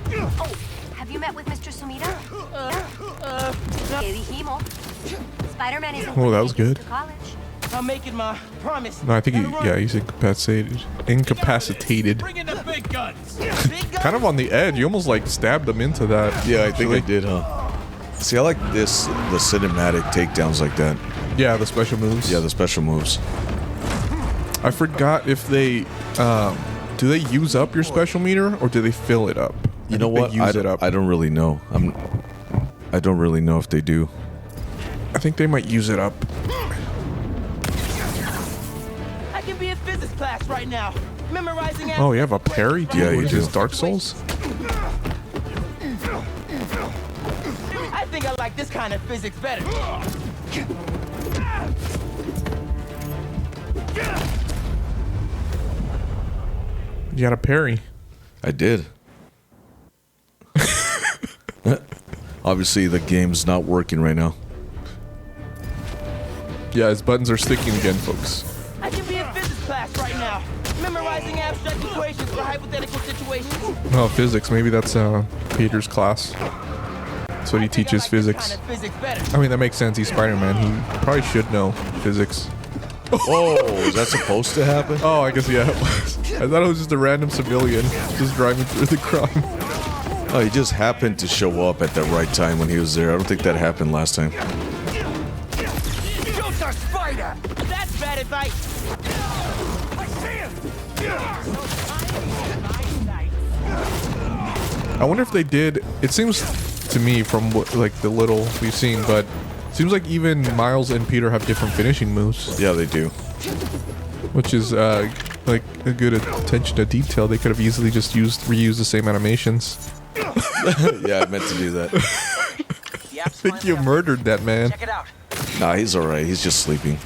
Oh, have you met with Mr. Sumida? Que dijimos. Spider-Man isn't Oh, that was good. to college. I'll make it, Ma. Promise. No, I think Gotta run. he's incapacitated. Incapacitated. Bring in the big guns. Big guy. Kind of on the edge. You almost like stabbed him into that. Yeah, I think I actually. did, huh? See, I like the cinematic takedowns like that. Yeah, the special moves. Yeah, the special moves. I forgot if they do they use up your special meter or do they fill it up? You know what? Use it up. I don't really know. I don't really know if they do. I think they might use it up. I can be in physics class right now, memorizing. Oh, you have a parry? Yeah, you do. Dark Souls? I think I like this kind of physics better. You got a parry. I did. Obviously, the game's not working right now. Yeah, his buttons are sticking again, folks. I can be in physics class right now, memorizing abstract equations for hypothetical situations. Oh, physics. Maybe that's Peter's class. That's what he teaches, physics. I mean, that makes sense. He's Spider-Man. He probably should know physics. Whoa, is that supposed to happen? Oh, I guess, yeah, it was. I thought it was just a random civilian just driving through the crime. Oh, he just happened to show up at the right time when he was there. I don't think that happened last time. Jokes are spider! That's bad advice! I see him! I wonder if they did. It seems to me from what, like the little we've seen, but it seems like even Miles and Peter have different finishing moves. Yeah, they do. Which is like a good attention to detail. They could have easily just reused the same animations. Yeah, I meant to do that. I think you murdered that man. Check it out. Nah, he's alright. He's just sleeping.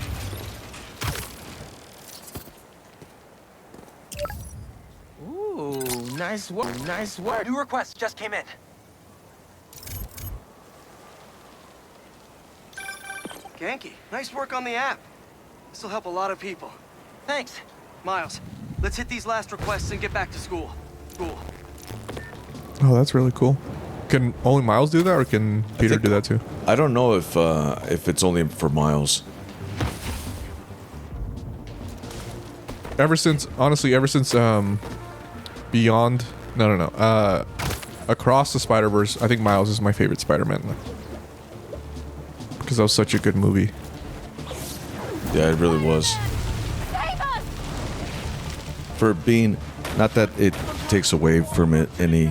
Ooh, nice work, nice work. New request just came in. Genki, nice work on the app. This will help a lot of people. Thanks. Miles, let's hit these last requests and get back to school. Cool. Oh, that's really cool. Can only Miles do that, or can Peter do that too? I don't know if it's only for Miles. Ever since Beyond, no. Across the Spider-Verse, I think Miles is my favorite Spider-Man. Because that was such a good movie. Yeah, it really was. For being, not that it takes away from it any.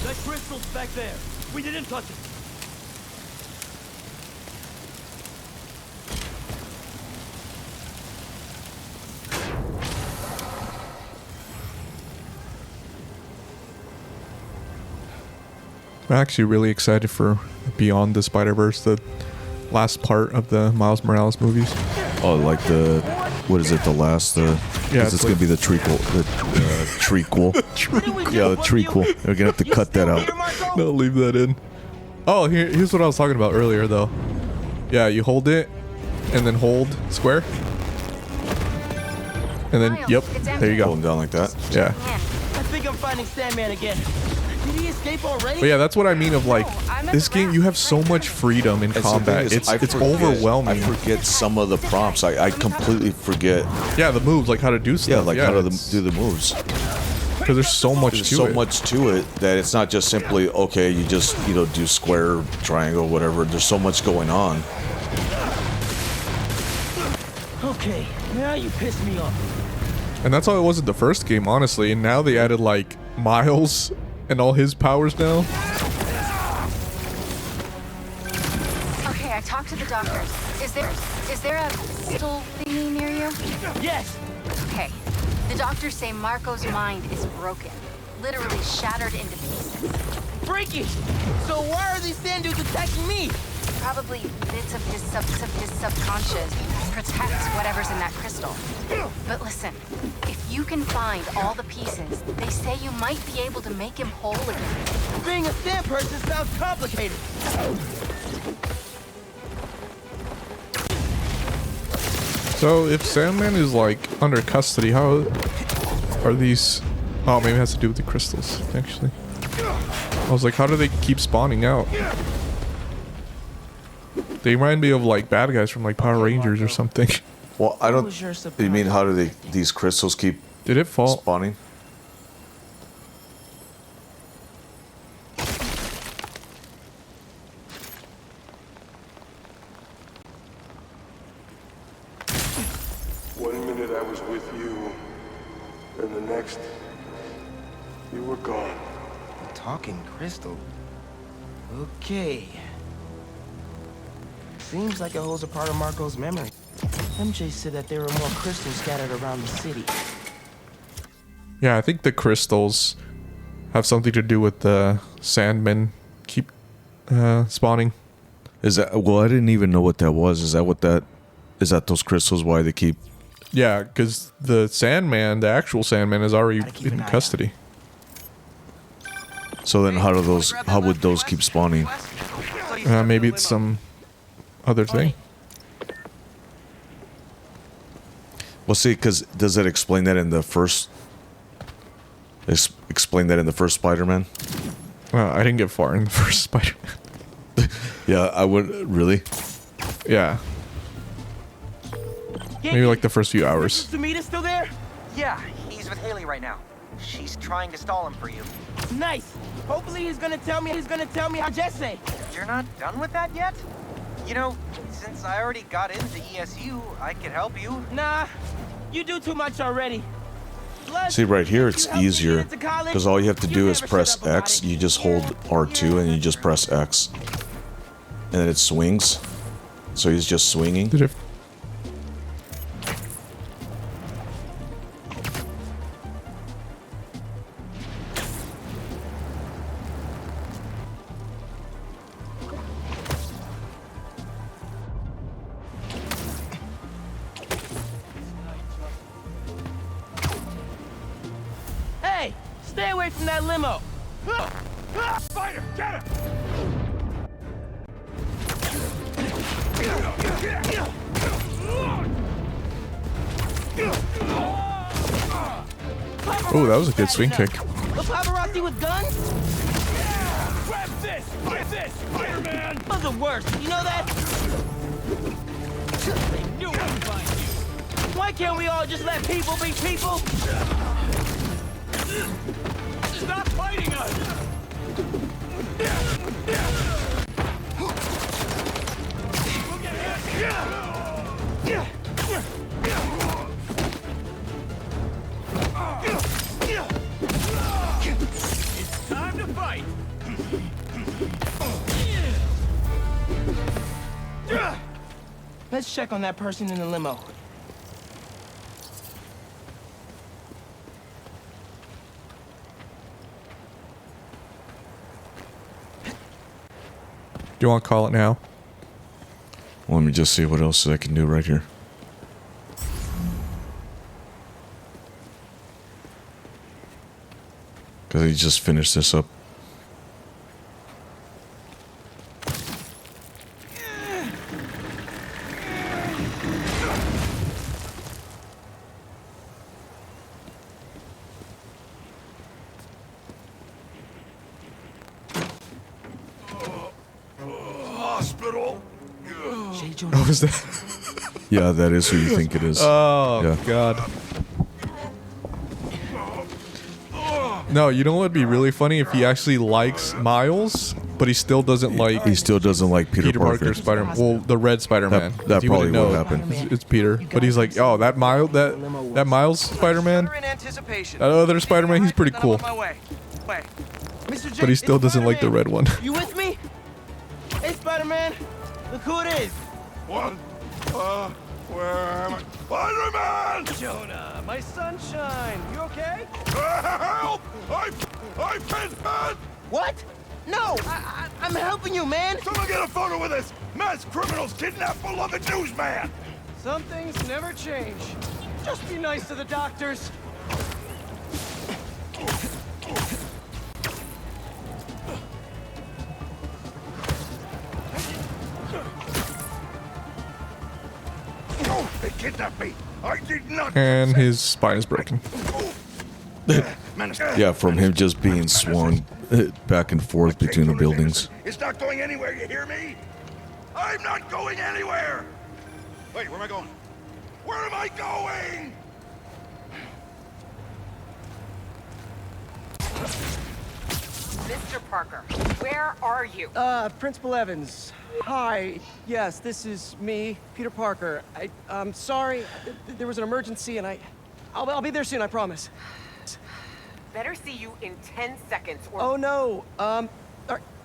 That crystal's back there. We didn't touch it. I'm actually really excited for Beyond the Spider-Verse, the last part of the Miles Morales movies. Oh, like the, what is it? The last, yeah, it's gonna be the trequel, trequel. Yeah, the trequel. We're gonna have to cut that out. No, leave that in. Oh, here's what I was talking about earlier, though. Yeah, you hold it, and then hold square, and then yep, there you go. Hold them down like that. Yeah. I think I'm finding Sandman again. Did he escape already? But yeah, that's what I mean of like this game. You have so much freedom in combat. It's overwhelming. I forget some of the prompts. I completely forget. Yeah, the moves, like how to do stuff. Yeah, like how to do the moves. Because there's so much There's to so it. much to it that it's not just simply okay. You just do square, triangle, whatever. There's so much going on. Okay, now you piss me off. And that's how it was in the first game, honestly. And now they added like Miles and all his powers now. Okay, I talked to the doctors. Is there a pistol thingy near you? Yes. Okay. The doctors say Marco's mind is broken, literally shattered into pieces. Freaky. So why are these sand dudes attacking me? Probably bits of his subconscious protects whatever's in that crystal. But listen, if you can find all the pieces, they say you might be able to make him whole again. Being a sand person sounds complicated. So if Sandman is like under custody, how are these? Oh, maybe it has to do with the crystals, actually. I was like, how do they keep spawning out? They remind me of like bad guys from like Power Rangers or something. Well, I don't. You mean how do these crystals keep? Did it fall? Spawning? passed, you were gone. Talking crystal. Okay. Seems like it holds a part of Marco's memory. MJ said that there were more crystals scattered around the city. Yeah, I think the crystals have something to do with the Sandmen keep spawning. Is that? Well, I didn't even know what that was. Is that what that? Is that those crystals? Why they keep? Yeah, because the Sandman, the actual Sandman, is already in custody. So then, how do those? How would those keep spawning? Maybe it's some other thing. Well, see, because does it explain that in the first? Explain that in the first Spider-Man? I didn't get far in the first Spider-Man. Yeah, I would really. Yeah. Maybe like the first few hours. Sumita's still there? Yeah, he's with Haley right now. She's trying to stall him for you. Nice. Hopefully he's gonna tell me how Jesse. You're not done with that yet? You know, since I already got into ESU, I could help you. Nah, you do too much already. Plus, See, right here if it's you help me easier get into college, because all you have to you do is never press shut up about X. it. You just hold R2 and you just press X, and then it swings. So he's just swinging. Hey, stay away from that limo. Spider, get him! Oh, that was a good swing kick. The paparazzi with guns? Grab this! Grab this! Spider-Man! Was the worst. You know that? They knew I'd find you! Why can't we all just let people be people? Stop fighting us! It's time to fight! Let's check on that person in the limo. Do you want to call it now? Well, let me just see what else I can do right here. Because he just finished this up. Hospital. What was that? Yeah, that is who you think it is. Oh, Yeah. God. No, you know what would be really funny if he actually likes Miles, but he still doesn't like He still doesn't like Peter Parker. Spider-Man. Well, the red Spider-Man. That He probably wouldn't know what happened. It's Peter, but he's like, oh, that Miles Spider-Man, We're in anticipation. that other Spider-Man, he's pretty cool, My way. Mr. J, but he still it's doesn't like the Spider-Man. red one. You with me? Hey, Spider-Man. Look who it is. What? Where am I? Spider-Man! Jonah, my sunshine, you okay? Help! I've been hurt! What? No, I'm helping you, man. Someone get a photo with this! Mass criminals kidnap beloved newsman! Some things never change. Just be nice to the doctors. Oh, they kidnapped me! I did not... And his spine is broken. Yeah, from him just being swung back and forth between the buildings. It's not going anywhere, you hear me? I'm not going anywhere! Wait, where am I going? Where am I going? Mr. Parker, where are you? Principal Evans. Hi. Yes, this is me, Peter Parker. I'm sorry. There was an emergency, and I'll be there soon, I promise. better see you in 10 seconds or... Oh no,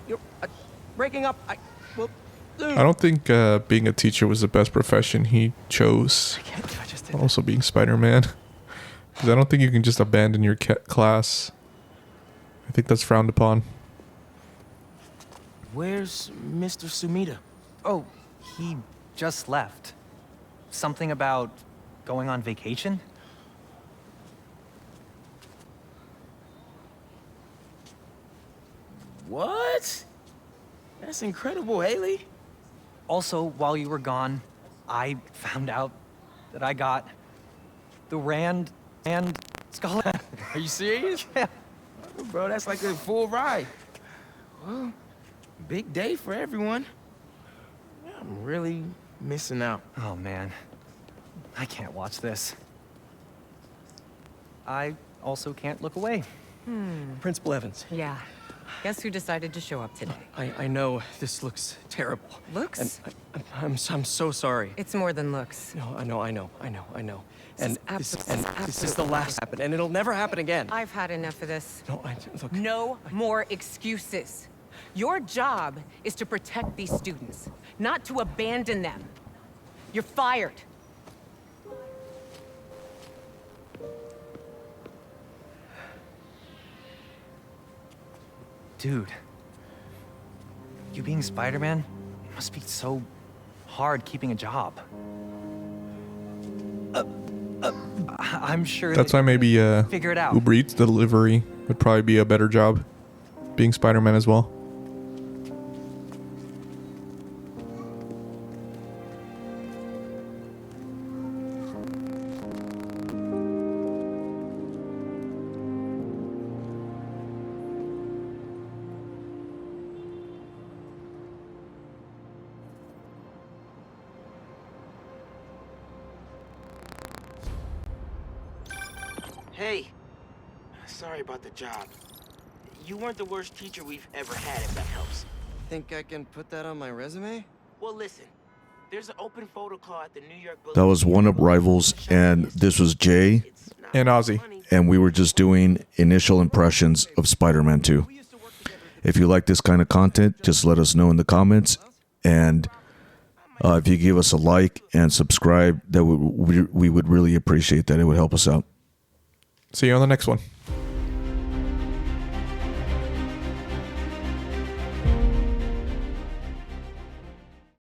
you're breaking up. I don't think being a teacher was the best profession he chose. Also being Spider-Man. Because I don't think you can just abandon your class. I think that's frowned upon. Where's Mr. Sumida? Oh, he just left. Something about going on vacation? What? That's incredible, Haley. Also, while you were gone, I found out that I got the Rand and Scholar. Are you serious? Yeah. Bro, that's like a full ride. Well, big day for everyone. I'm really missing out. Oh, man. I can't watch this. I also can't look away. Principal Evans. Yeah. Guess who decided to show up today? I know this looks terrible. Looks? And I'm so sorry. It's more than looks. No, I know. This This is the last happen, and it'll never happen again. I've had enough of this. No, look. No more excuses. Your job is to protect these students, not to abandon them. You're fired. Dude. You being Spider-Man must be so hard keeping a job. I'm sure That's why maybe figure it out. Uber Eats delivery would probably be a better job. Being Spider-Man as well. Hey, sorry about the job. You weren't the worst teacher we've ever had, if that helps. Think I can put that on my resume? Well, listen. There's an open photo call at the New York... That was One Up Rivals, and this was Jay and Ozzy. And we were just doing initial impressions of Spider-Man 2. If you like this kind of content, just let us know in the comments. And if you give us a like and subscribe, that we would really appreciate that. It would help us out. See you on the next one.